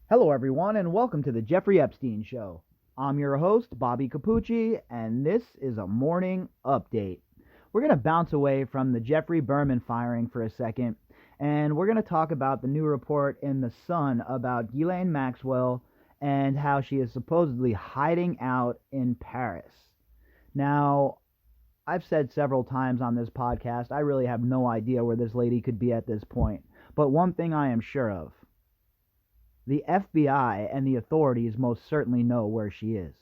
Hello, everyone, and welcome to the Jeffrey Epstein Show. I'm your host, Bobbycapucci, and this is a morning update. We're going to bounce away from the Jeffrey Berman firing for a second, and we're going to talk about the new report in The Sun about Ghislaine Maxwell and how she is supposedly hiding out in Paris. Now, I've said several times on this podcast, I really have no idea where this lady could be at this point. But one thing I am sure of, the FBI and the authorities most certainly know where she is.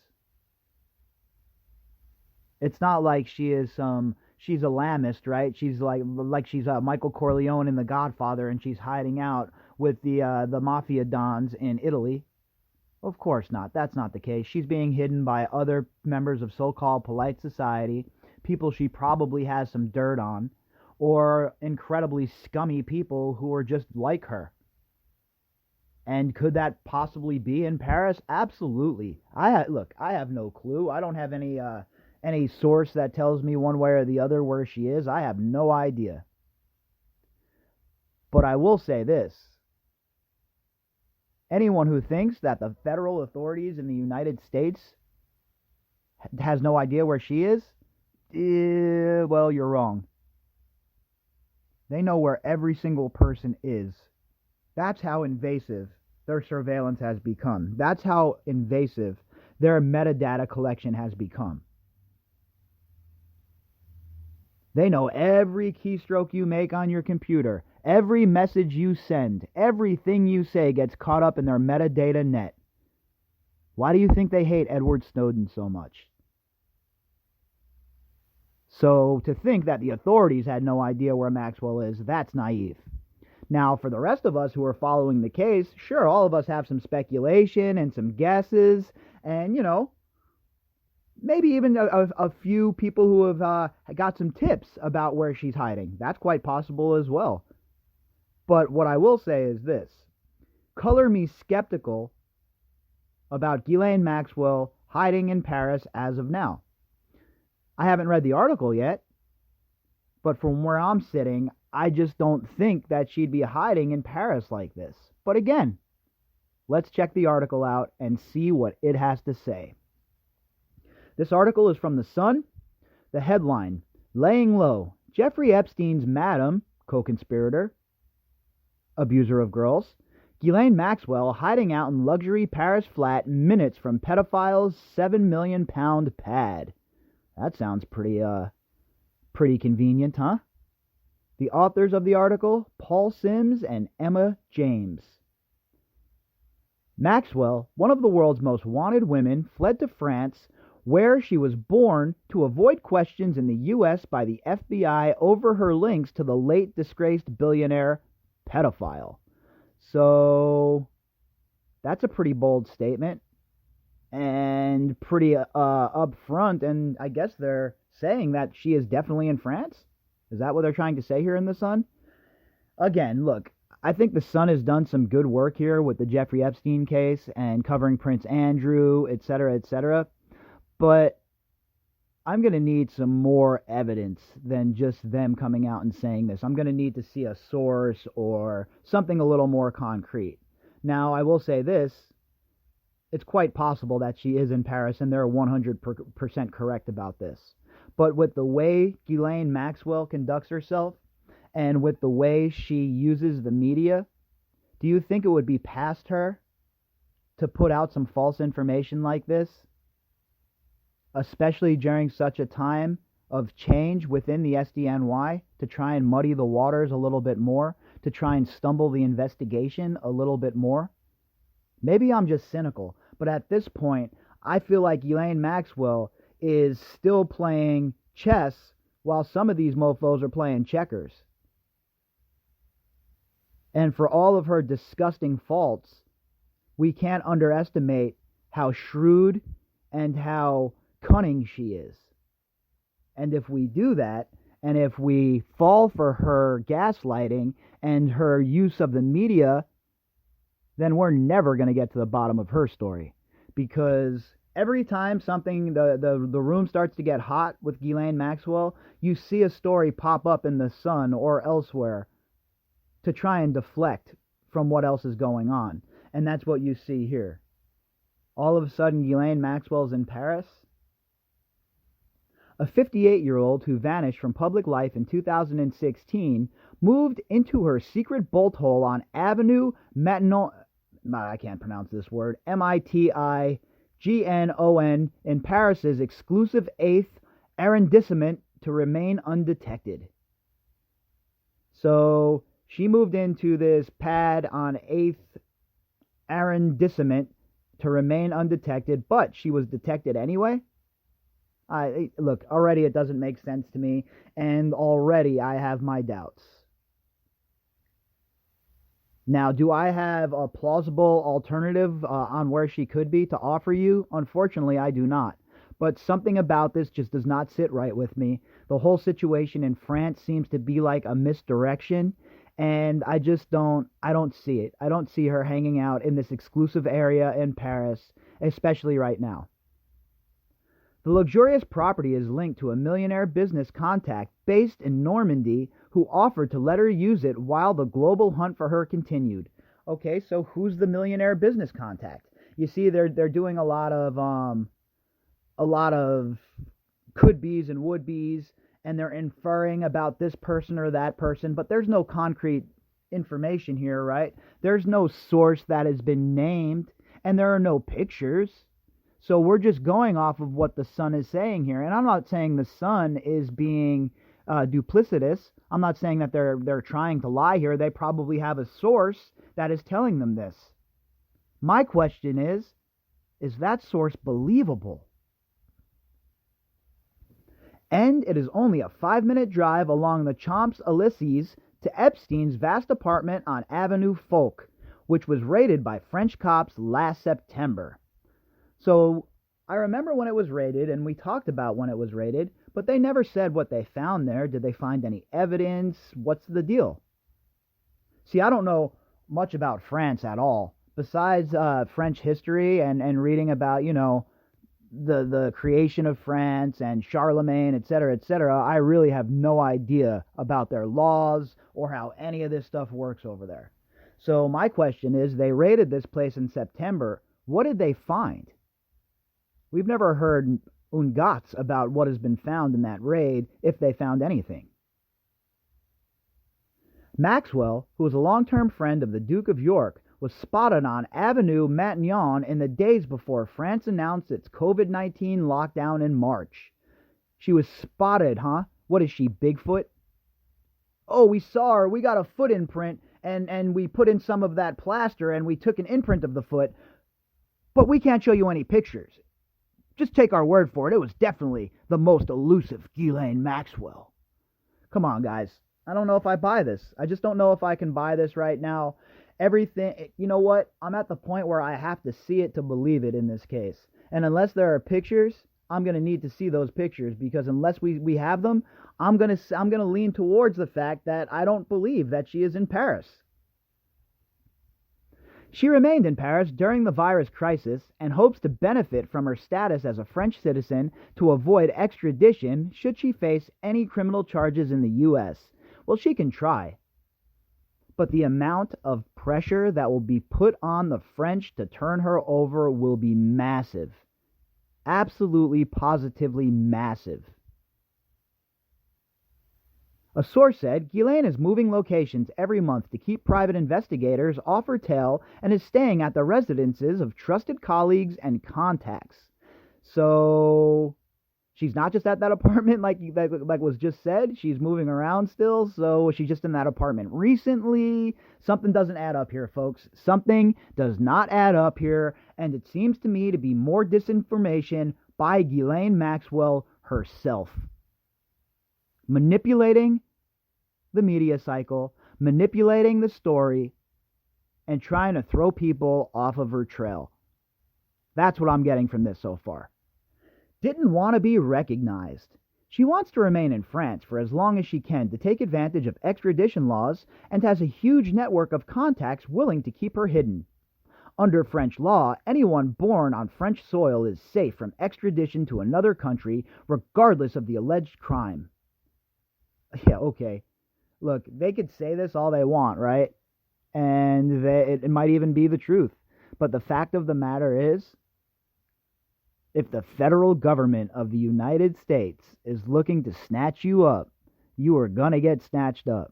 It's not like she's a Lamist, right? She's like she's Michael Corleone in The Godfather, and she's hiding out with the mafia dons in Italy. Of course not. That's not the case. She's being hidden by other members of so-called polite society, people she probably has some dirt on, or incredibly scummy people who are just like her. And could that possibly be in Paris? Absolutely. I have no clue. I don't have any source that tells me one way or the other where she is. I have no idea. But I will say this. Anyone who thinks that the federal authorities in the United States has no idea where she is, well, you're wrong. They know where every single person is. That's how invasive their surveillance has become. That's how invasive their metadata collection has become. They know every keystroke you make on your computer, every message you send, everything you say gets caught up in their metadata net. Why do you think they hate Edward Snowden so much? So to think that the authorities had no idea where Maxwell is, that's naive. Now, for the rest of us who are following the case, sure, all of us have some speculation and some guesses, and, maybe even a few people who have got some tips about where she's hiding. That's quite possible as well. But what I will say is this. Color me skeptical about Ghislaine Maxwell hiding in Paris as of now. I haven't read the article yet, but from where I'm sitting, I just don't think that she'd be hiding in Paris like this. But again, let's check the article out and see what it has to say. This article is from The Sun. The headline, Laying Low, Jeffrey Epstein's madam, co-conspirator, abuser of girls, Ghislaine Maxwell hiding out in luxury Paris flat minutes from pedophile's £7 million pad. That sounds pretty convenient, huh? The authors of the article, Paul Sims and Emma James. Maxwell, one of the world's most wanted women, fled to France, where she was born, to avoid questions in the U.S. by the FBI over her links to the late disgraced billionaire pedophile. So, that's a pretty bold statement and pretty upfront, and I guess they're saying that she is definitely in France? Is that what they're trying to say here in The Sun? Again, look, I think The Sun has done some good work here with the Jeffrey Epstein case and covering Prince Andrew, etc., etc. But I'm going to need some more evidence than just them coming out and saying this. I'm going to need to see a source or something a little more concrete. Now, I will say this. It's quite possible that she is in Paris, and they're 100% correct about this. But with the way Ghislaine Maxwell conducts herself and with the way she uses the media, do you think it would be past her to put out some false information like this? Especially during such a time of change within the SDNY, to try and muddy the waters a little bit more, to try and stumble the investigation a little bit more? Maybe I'm just cynical, but at this point, I feel like Ghislaine Maxwell is still playing chess while some of these mofos are playing checkers. And for all of her disgusting faults, we can't underestimate how shrewd and how cunning she is. And if we do that, and if we fall for her gaslighting and her use of the media, then we're never going to get to the bottom of her story. Because every time the room starts to get hot with Ghislaine Maxwell, you see a story pop up in The Sun or elsewhere to try and deflect from what else is going on. And that's what you see here. All of a sudden, Ghislaine Maxwell's in Paris. A 58-year-old who vanished from public life in 2016 moved into her secret bolt hole on Avenue Matignon. I can't pronounce this word. Mitignon in Paris's exclusive 8th arrondissement to remain undetected. So she moved into this pad on 8th arrondissement to remain undetected, but she was detected anyway. Look, already it doesn't make sense to me, and already I have my doubts. Now, do I have a plausible alternative on where she could be to offer you? Unfortunately, I do not. But something about this just does not sit right with me. The whole situation in France seems to be like a misdirection, and I don't see it. I don't see her hanging out in this exclusive area in Paris, especially right now. The luxurious property is linked to a millionaire business contact based in Normandy who offered to let her use it while the global hunt for her continued. Okay, so who's the millionaire business contact? You see, they're doing a lot of could-be's and would-be's, and they're inferring about this person or that person, but there's no concrete information here, right? There's no source that has been named, and there are no pictures. So we're just going off of what the Sun is saying here. And I'm not saying the Sun is being duplicitous. I'm not saying that they're trying to lie here. They probably have a source that is telling them this. My question is that source believable? And it is only a 5-minute drive along the Champs-Élysées to Epstein's vast apartment on Avenue Foch, which was raided by French cops last September. So I remember when it was raided, and we talked about when it was raided, but they never said what they found there. Did they find any evidence? What's the deal? See, I don't know much about France at all. Besides French history and reading about, the creation of France and Charlemagne, etc., I really have no idea about their laws or how any of this stuff works over there. So my question is, they raided this place in September. What did they find? We've never heard un gats about what has been found in that raid, if they found anything. Maxwell, who was a long-term friend of the Duke of York, was spotted on Avenue Matignon in the days before France announced its COVID-19 lockdown in March. She was spotted, huh? What is she, Bigfoot? Oh, we saw her. We got a foot imprint, and we put in some of that plaster, and we took an imprint of the foot, but we can't show you any pictures. Just take our word for it. It was definitely the most elusive Ghislaine Maxwell. Come on, guys. I don't know if I buy this. I just don't know if I can buy this right now. Everything, you know what? I'm at the point where I have to see it to believe it in this case. And unless there are pictures, I'm going to need to see those pictures, because unless we have them, I'm going to lean towards the fact that I don't believe that she is in Paris. She remained in Paris during the virus crisis and hopes to benefit from her status as a French citizen to avoid extradition should she face any criminal charges in the U.S. Well, she can try. But the amount of pressure that will be put on the French to turn her over will be massive. Absolutely, positively massive. A source said Ghislaine is moving locations every month to keep private investigators off her tail and is staying at the residences of trusted colleagues and contacts. So she's not just at that apartment like was just said. She's moving around still. So was she just in that apartment recently? Something doesn't add up here, folks. Something does not add up here. And it seems to me to be more disinformation by Ghislaine Maxwell herself. Manipulating the media cycle, manipulating the story, and trying to throw people off of her trail. That's what I'm getting from this so far. Didn't want to be recognized. She wants to remain in France for as long as she can to take advantage of extradition laws and has a huge network of contacts willing to keep her hidden. Under French law, anyone born on French soil is safe from extradition to another country regardless of the alleged crime. Yeah, okay. Look, they could say this all they want, right? And it might even be the truth. But the fact of the matter is, if the federal government of the United States is looking to snatch you up, you are going to get snatched up.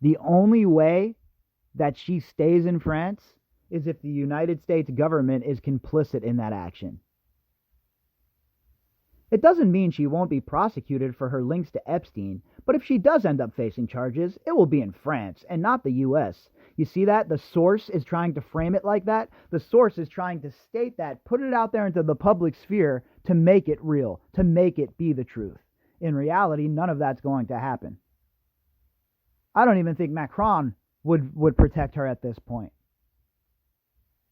The only way that she stays in France is if the United States government is complicit in that action. It doesn't mean she won't be prosecuted for her links to Epstein, but if she does end up facing charges, it will be in France and not the U.S. You see that? The source is trying to frame it like that. The source is trying to state that, put it out there into the public sphere to make it real, to make it be the truth. In reality, none of that's going to happen. I don't even think Macron would protect her at this point.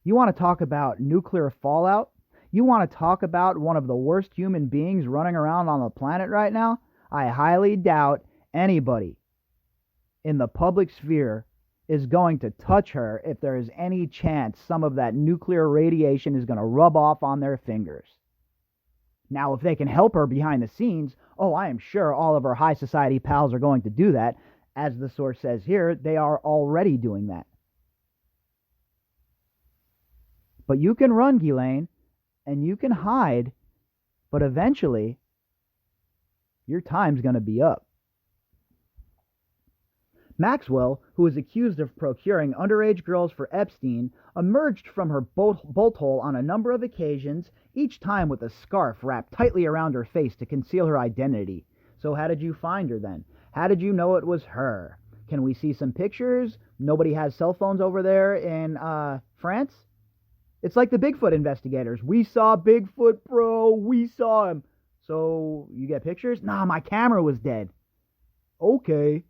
You want to talk about nuclear fallout? You want to talk about one of the worst human beings running around on the planet right now? I highly doubt anybody in the public sphere is going to touch her if there is any chance some of that nuclear radiation is going to rub off on their fingers. Now, if they can help her behind the scenes, I am sure all of her high society pals are going to do that. As the source says here, they are already doing that. But you can run, Ghislaine, and you can hide, but eventually your time's going to be up. Maxwell, who is accused of procuring underage girls for Epstein, emerged from her bolt hole on a number of occasions, each time with a scarf wrapped tightly around her face to conceal her identity. So how did you find her then? How did you know it was her? Can we see some pictures? Nobody has cell phones over there in France? It's like the Bigfoot investigators. We saw Bigfoot, bro. We saw him. So you get pictures? Nah, my camera was dead. Okay.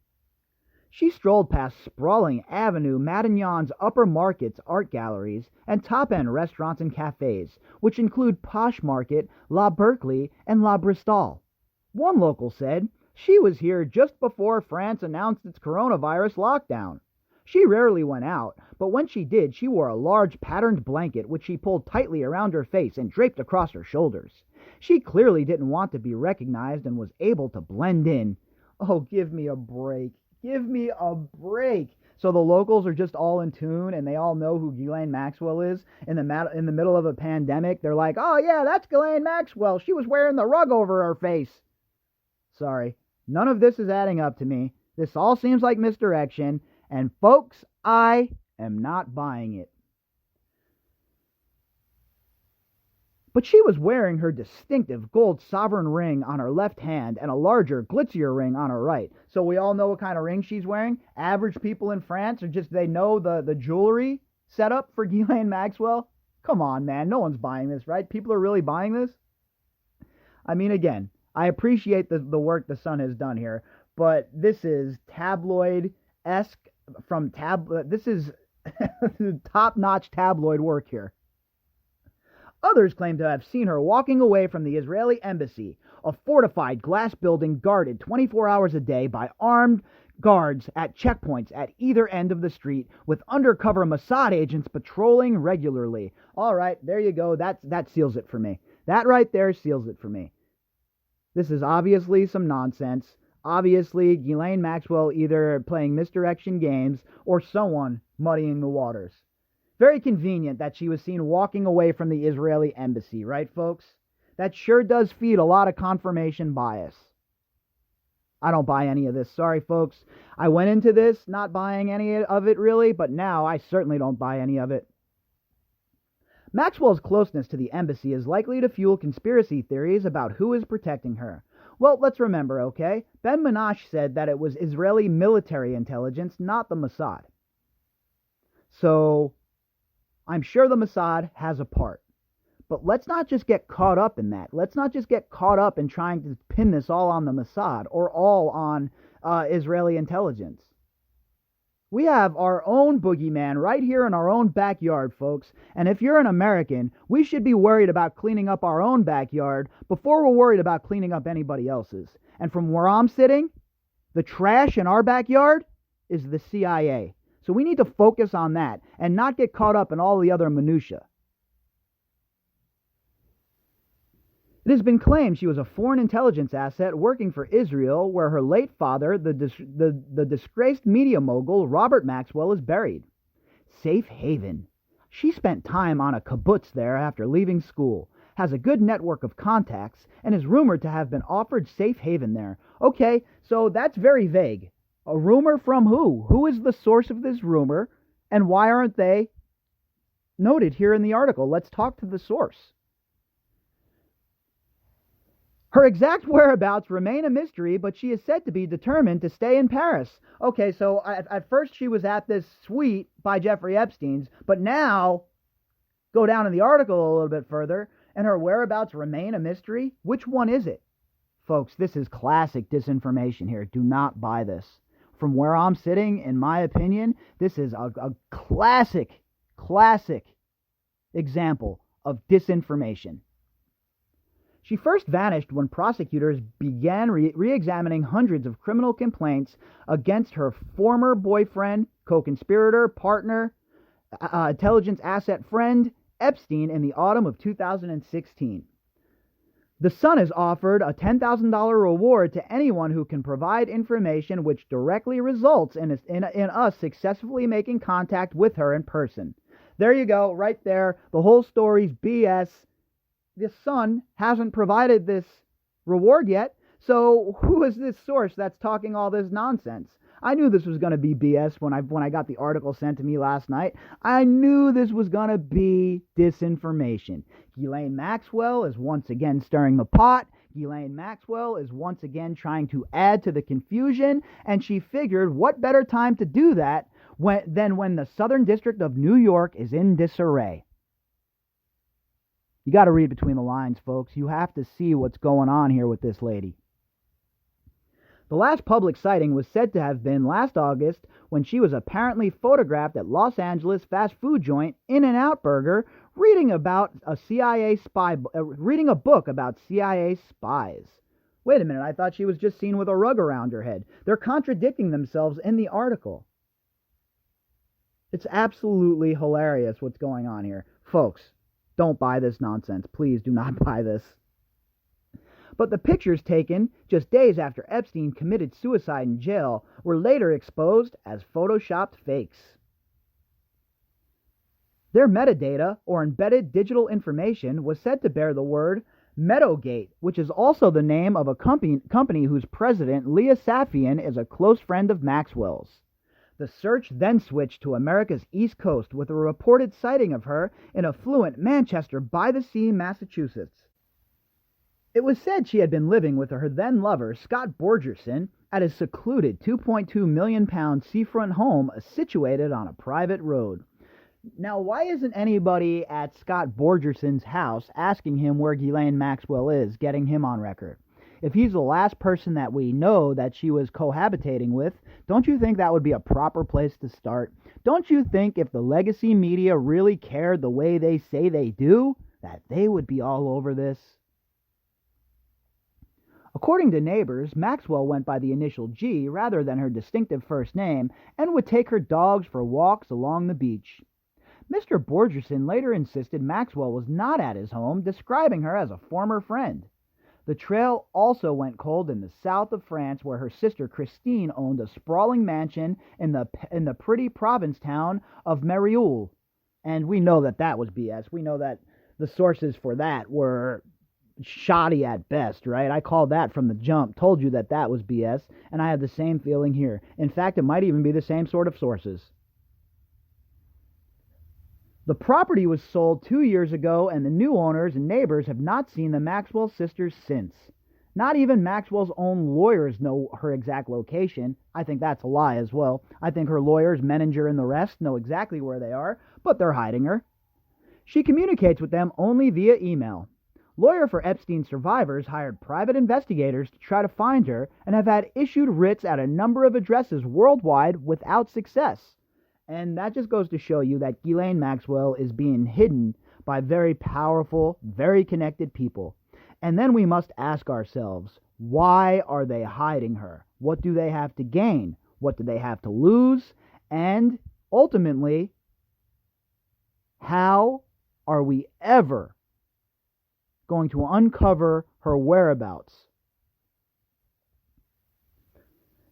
She strolled past sprawling Avenue Matignon's upper markets, art galleries, and top-end restaurants and cafes, which include Posh Market, La Berkeley, and La Bristol. One local said she was here just before France announced its coronavirus lockdown. She rarely went out, but when she did, she wore a large patterned blanket which she pulled tightly around her face and draped across her shoulders. She clearly didn't want to be recognized and was able to blend in. Oh, give me a break. Give me a break. So the locals are just all in tune and they all know who Ghislaine Maxwell is in the middle of a pandemic. They're like, oh yeah, that's Ghislaine Maxwell. She was wearing the rug over her face. Sorry. None of this is adding up to me. This all seems like misdirection. And folks, I am not buying it. But she was wearing her distinctive gold sovereign ring on her left hand and a larger, glitzier ring on her right. So we all know what kind of ring she's wearing. Average people in France they know the jewelry setup for Ghislaine Maxwell. Come on, man. No one's buying this, right? People are really buying this? I mean, again, I appreciate the work the Sun has done here, but this is tabloid-esque this is top-notch tabloid work here. Others claim to have seen her walking away from the Israeli embassy, a fortified glass building guarded 24 hours a day by armed guards at checkpoints at either end of the street, with undercover Mossad agents patrolling regularly. All right, there you go. That seals it for me. That right there seals it for me. This is obviously some nonsense. Obviously, Ghislaine Maxwell either playing misdirection games or someone muddying the waters. Very convenient that she was seen walking away from the Israeli embassy, right, folks? That sure does feed a lot of confirmation bias. I don't buy any of this. Sorry, folks. I went into this not buying any of it, really, but now I certainly don't buy any of it. Maxwell's closeness to the embassy is likely to fuel conspiracy theories about who is protecting her. Well, let's remember, okay? Ben Menashe said that it was Israeli military intelligence, not the Mossad. So I'm sure the Mossad has a part. But let's not just get caught up in that. Let's not just get caught up in trying to pin this all on the Mossad or all on Israeli intelligence. We have our own boogeyman right here in our own backyard, folks. And if you're an American, we should be worried about cleaning up our own backyard before we're worried about cleaning up anybody else's. And from where I'm sitting, the trash in our backyard is the CIA. So we need to focus on that and not get caught up in all the other minutiae. It has been claimed she was a foreign intelligence asset working for Israel, where her late father, the disgraced media mogul Robert Maxwell, is buried. Safe haven. She spent time on a kibbutz there after leaving school, has a good network of contacts, and is rumored to have been offered safe haven there. Okay, so that's very vague. A rumor from who? Who is the source of this rumor, and why aren't they noted here in the article? Let's talk to the source. Her exact whereabouts remain a mystery, but she is said to be determined to stay in Paris. Okay, so at first she was at this suite by Jeffrey Epstein's, but now, go down in the article a little bit further, and her whereabouts remain a mystery? Which one is it? Folks, this is classic disinformation here. Do not buy this. From where I'm sitting, in my opinion, this is a classic example of disinformation. She first vanished when prosecutors began re-examining hundreds of criminal complaints against her former boyfriend, co-conspirator, partner, intelligence asset friend, Epstein, in the autumn of 2016. The Sun has offered a $10,000 reward to anyone who can provide information which directly results in us successfully making contact with her in person. There you go, right there. The whole story's BS. The Sun hasn't provided this reward yet, so who is this source that's talking all this nonsense? I knew this was going to be BS when I got the article sent to me last night. I knew this was going to be disinformation. Ghislaine Maxwell is once again stirring the pot. Ghislaine Maxwell is once again trying to add to the confusion, and she figured what better time to do that than when the Southern District of New York is in disarray. You got to read between the lines, folks. You have to see what's going on here with this lady. The last public sighting was said to have been last August when she was apparently photographed at Los Angeles fast food joint In-N-Out Burger reading a book about CIA spies. Wait a minute, I thought she was just seen with a rug around her head. They're contradicting themselves in the article. It's absolutely hilarious what's going on here. Folks, don't buy this nonsense. Please do not buy this. But the pictures taken just days after Epstein committed suicide in jail were later exposed as photoshopped fakes. Their metadata, or embedded digital information, was said to bear the word Meadowgate, which is also the name of a company whose president, Leah Safian, is a close friend of Maxwell's. The search then switched to America's East Coast with a reported sighting of her in affluent Manchester-by-the-Sea, Massachusetts. It was said she had been living with her then-lover, Scott Borgerson, at his secluded £2.2 million seafront home situated on a private road. Now, why isn't anybody at Scott Borgerson's house asking him where Ghislaine Maxwell is, getting him on record? If he's the last person that we know that she was cohabitating with, don't you think that would be a proper place to start? Don't you think if the legacy media really cared the way they say they do, that they would be all over this? According to neighbors, Maxwell went by the initial G rather than her distinctive first name and would take her dogs for walks along the beach. Mr. Borgerson later insisted Maxwell was not at his home, describing her as a former friend. The trail also went cold in the south of France, where her sister Christine owned a sprawling mansion in the pretty province town of Marieulles. And we know that that was BS. We know that the sources for that were shoddy at best, right? I called that from the jump, told you that that was BS, and I have the same feeling here. In fact, it might even be the same sort of sources. The property was sold 2 years ago, and the new owners and neighbors have not seen the Maxwell sisters since. Not even Maxwell's own lawyers know her exact location. I think that's a lie as well. I think her lawyers, Menninger and the rest, know exactly where they are, but they're hiding her. She communicates with them only via email. Lawyer for Epstein survivors hired private investigators to try to find her and have had issued writs at a number of addresses worldwide without success. And that just goes to show you that Ghislaine Maxwell is being hidden by very powerful, very connected people. And then we must ask ourselves, why are they hiding her? What do they have to gain? What do they have to lose? And ultimately, how are we ever going to uncover her whereabouts?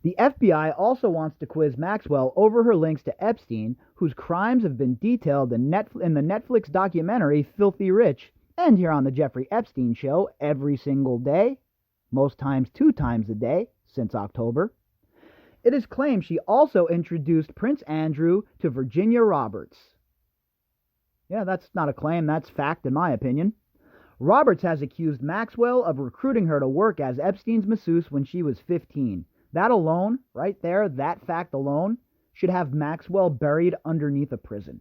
The FBI also wants to quiz Maxwell over her links to Epstein, whose crimes have been detailed in the Netflix documentary Filthy Rich, and here on the Jeffrey Epstein Show every single day, most times 2 times a day, since October. It is claimed she also introduced Prince Andrew to Virginia Roberts. Yeah, that's not a claim, that's fact in my opinion. Roberts has accused Maxwell of recruiting her to work as Epstein's masseuse when she was 15. That alone, right there, that fact alone, should have Maxwell buried underneath a prison.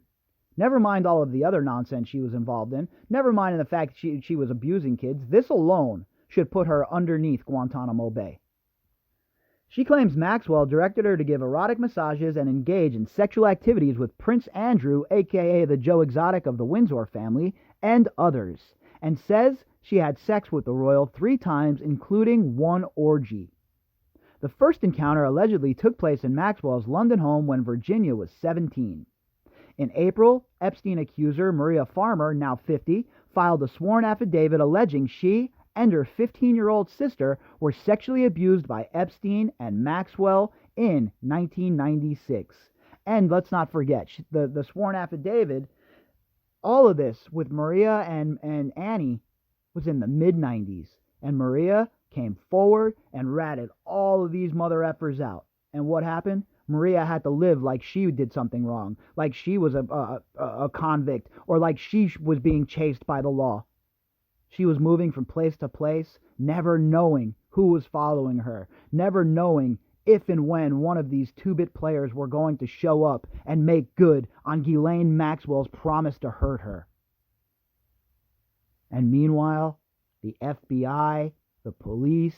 Never mind all of the other nonsense she was involved in. Never mind the fact she was abusing kids. This alone should put her underneath Guantanamo Bay. She claims Maxwell directed her to give erotic massages and engage in sexual activities with Prince Andrew, a.k.a. the Joe Exotic of the Windsor family, and others, and says she had sex with the royal 3 times, including 1 orgy. The first encounter allegedly took place in Maxwell's London home when Virginia was 17. In April, Epstein accuser Maria Farmer, now 50, filed a sworn affidavit alleging she and her 15-year-old sister were sexually abused by Epstein and Maxwell in 1996. And let's not forget, the sworn affidavit, all of this with Maria and Annie was in the mid-90s. And Maria came forward and ratted all of these mother effers out. And what happened? Maria had to live like she did something wrong, like she was a convict, or like she was being chased by the law. She was moving from place to place, never knowing who was following her, never knowing if and when one of these 2-bit players were going to show up and make good on Ghislaine Maxwell's promise to hurt her. And meanwhile, the FBI, the police,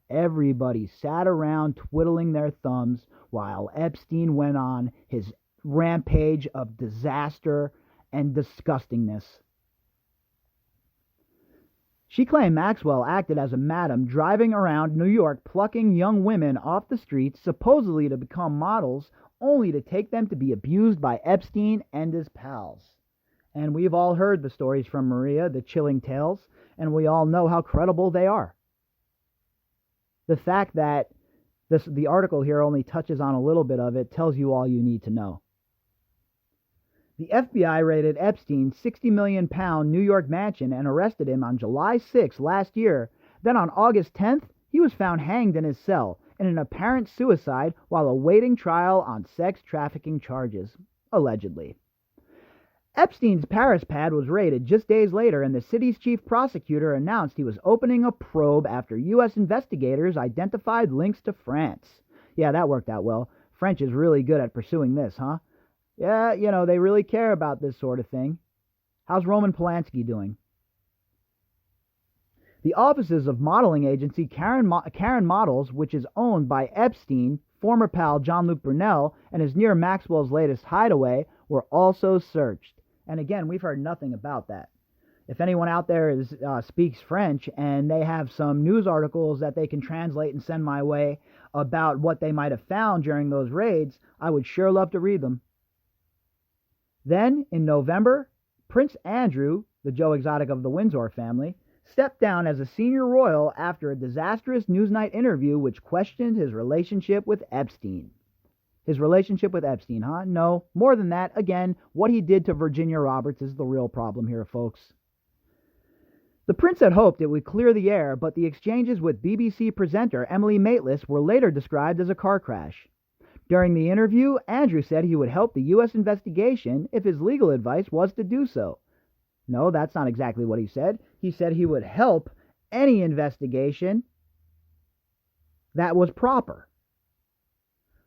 everybody sat around twiddling their thumbs while Epstein went on his rampage of disaster and disgustingness. She claimed Maxwell acted as a madam driving around New York plucking young women off the streets, supposedly to become models, only to take them to be abused by Epstein and his pals. And we've all heard the stories from Maria, the chilling tales, and we all know how credible they are. The fact that the article here only touches on a little bit of it tells you all you need to know. The FBI raided Epstein's £60 million New York mansion and arrested him on July 6 last year. Then on August 10th, he was found hanged in his cell in an apparent suicide while awaiting trial on sex trafficking charges, allegedly. Epstein's Paris pad was raided just days later, and the city's chief prosecutor announced he was opening a probe after U.S. investigators identified links to France. Yeah, that worked out well. French is really good at pursuing this, huh? Yeah, they really care about this sort of thing. How's Roman Polanski doing? The offices of modeling agency Karen Models, which is owned by Epstein, former pal Jean-Luc Brunel, and is near Maxwell's latest hideaway, were also searched. And again, we've heard nothing about that. If anyone out there speaks French and they have some news articles that they can translate and send my way about what they might have found during those raids, I would sure love to read them. Then, in November, Prince Andrew, the Joe Exotic of the Windsor family, stepped down as a senior royal after a disastrous Newsnight interview which questioned his relationship with Epstein. His relationship with Epstein, huh? No, more than that. Again, what he did to Virginia Roberts is the real problem here, folks. The prince had hoped it would clear the air, but the exchanges with BBC presenter Emily Maitlis were later described as a car crash. During the interview, Andrew said he would help the U.S. investigation if his legal advice was to do so. No, that's not exactly what he said. He said he would help any investigation that was proper.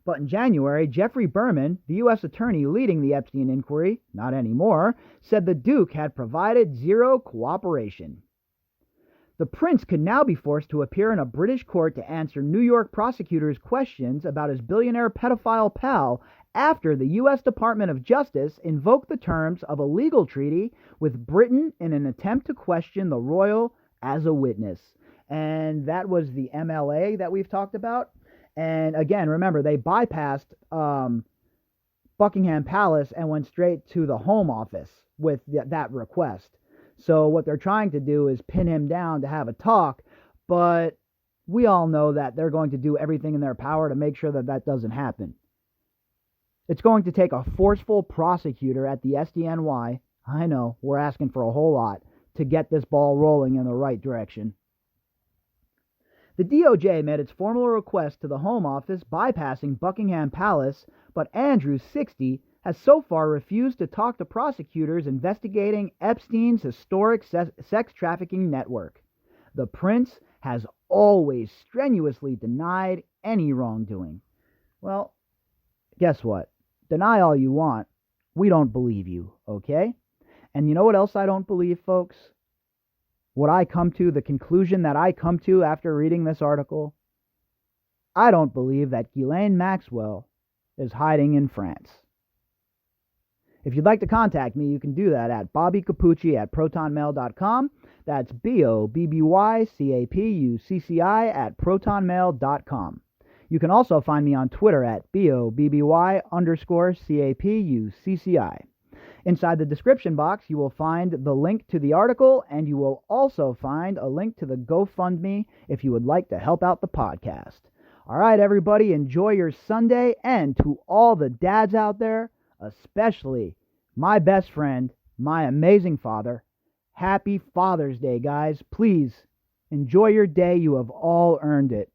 But in January, Jeffrey Berman, the U.S. attorney leading the Epstein inquiry, not anymore, said the Duke had provided zero cooperation. The prince could now be forced to appear in a British court to answer New York prosecutors' questions about his billionaire pedophile pal after the U.S. Department of Justice invoked the terms of a legal treaty with Britain in an attempt to question the royal as a witness. And that was the MLA that we've talked about. And again, remember, they bypassed Buckingham Palace and went straight to the Home Office with that request. So what they're trying to do is pin him down to have a talk, but we all know that they're going to do everything in their power to make sure that that doesn't happen. It's going to take a forceful prosecutor at the SDNY, I know, we're asking for a whole lot, to get this ball rolling in the right direction. The DOJ made its formal request to the Home Office bypassing Buckingham Palace, but Andrew, 60, has so far refused to talk to prosecutors investigating Epstein's historic sex trafficking network. The prince has always strenuously denied any wrongdoing. Well, guess what? Deny all you want. We don't believe you, okay? And you know what else I don't believe, folks? The conclusion that I come to after reading this article? I don't believe that Ghislaine Maxwell is hiding in France. If you'd like to contact me, you can do that at bobbycapucci@protonmail.com. That's BOBBYCAPUCCI@protonmail.com. You can also find me on Twitter at BOBBY_CAPUCCI. Inside the description box, you will find the link to the article, and you will also find a link to the GoFundMe if you would like to help out the podcast. All right, everybody, enjoy your Sunday, and to all the dads out there, especially my best friend, my amazing father, happy Father's Day, guys. Please enjoy your day. You have all earned it.